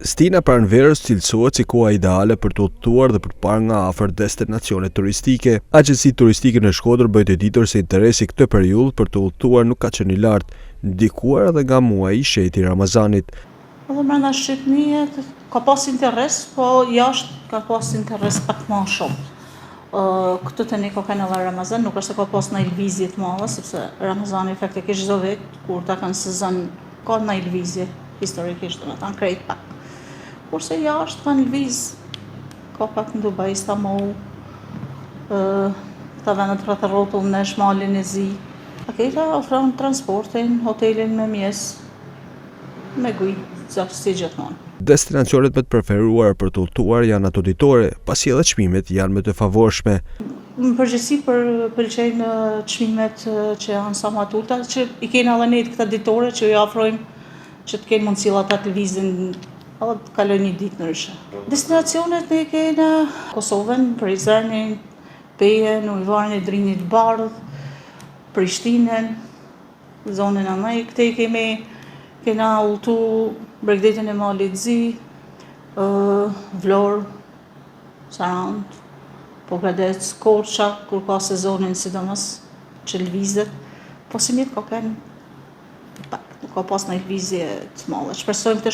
Stina pranverës cilësohet si koha ideale për të udhëtuar dhe për të parë nga afër destinacione turistike. Agjencia turistike në Shkodër bëjt e ditur se interesi këtë periudhë për të udhëtuar nuk ka qenë i lartë, ndikuar edhe nga muaji i shejtë i Ramazanit. Edhe brenda Shqipërisë ka pas interes, po jashtë ka pas interes pak më shumë. Këtu të ne ka kanë edhe Ramazan, nuk është se ka pas në lëvizje të madhe, sepse Ramazani efektikisht çdo vit kur ta kanë sezon ka në lëvizje historikisht, domethënë krejt pak. Kurse jashtë kanë lëviz, ka pak në Dubai, Istanbul, këta vendet rreth rrotull në Malin e Zi. Aketa ofron transportin, hotelin me mjes, me gujë, si gjithmonë. Destinacionet më të preferuara për të udhëtuar janë ato ditore, pasi edhe çmimet janë më të favorshme. Në përgjithësi pëlqejnë çmimet që janë sa më të ulta, që i kena edhe ne këta ditore që i ofrojmë që të kenë mundësi ata të lëvizin edhe të kalojnë një ditë ndryshe. Destinacionet ne kena Kosovën, Prizrenin, Pejen, Ujvarin e Drinit Bardh, Prishtinën, zonën e Anaj, këte kena udhëtu Bregdetin e Malit Zi, Vlorë, Sarand, Pogradec, Korça, kur ka sezonin sidomos që lëvizet, po si mirë ka kanë pak, nuk ka pas në lëvizje të madhe. Shpresojmë të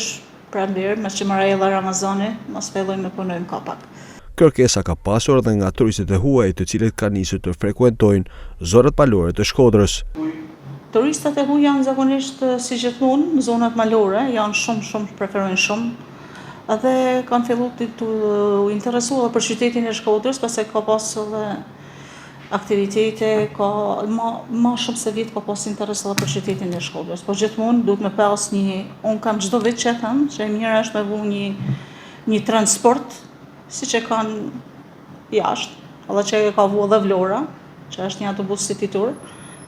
pranverë, me që marrë edhe Ramazani, mos fillojmë me punojmë ka pak. Kërkesa ka pasur edhe nga turistët e huaj, të cilët kanë nisur të frekuentojnë zonat malore të Shkodrës. Turistat e huaj janë zakonisht si gjithmonë në zonat malore, janë shumë preferojnë shumë, edhe kanë filluar të interesuar për qytetin e Shkodrës, pasi ka pas edhe aktivitete, ka më shumë se vit ka pas interes edhe për qytetin e Shkodrës. Po gjithmonë duhet me pas unë kam çdo vit që them, që e mirë është me vu një transport, siç e kanë jashtë, edhe që e ka vu edhe Vlora, që është një autobus city tour,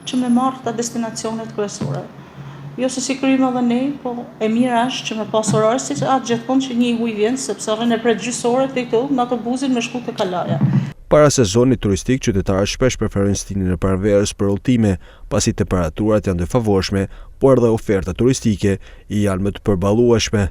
që me marrë këta destinacionet kryesore. Jo se si kryjmë edhe ne, po e mirë është që me pas orar, si që atë gjithmonë që një huj vjen, sepse rrën e pret gjysore të këtu në autobusin me shku të Kalaja. Para sezonit turistik, qytetarët shpesh preferojnë Stinën e pranverës për udhëtime, pasi temperaturat janë të favorshme, por edhe oferta turistike janë më të përballueshme.